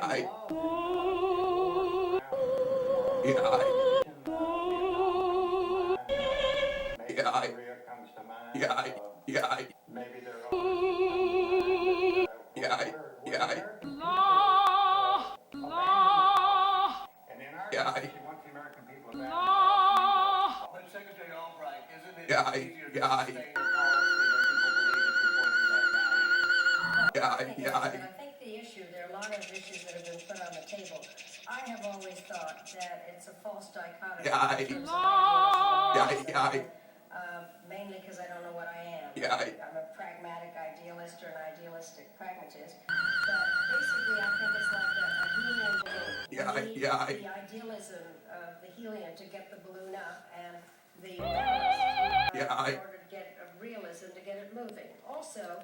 I, Yeah, I, maybe yeah, I, Korea comes to mind. yeah, yeah, Maybe there are others that come to mind that yeah, where the yeah, American people abandoned the policy. And in our yeah, country, once the American people abandoned the policy, you know. But Secretary Albright, isn't it yeah, easier to yeah, sustain a policy when people believe it supports their values? Well, yeah, I think it is, yeah, and I think the issue, there are a lot of issues that have been put on the table. I have always thought that it's a false dichotomy Yeah, in terms of idealism and yeah, realism, mainly because I don't know what I am. yeah, I'm a pragmatic idealist or an idealistic pragmatist. But basically, I think it's like a helium balloon. yeah, You need yeah, the idealism of the helium to get the balloon up, and the ballast yeah, in order to get a realism to get it moving. Also,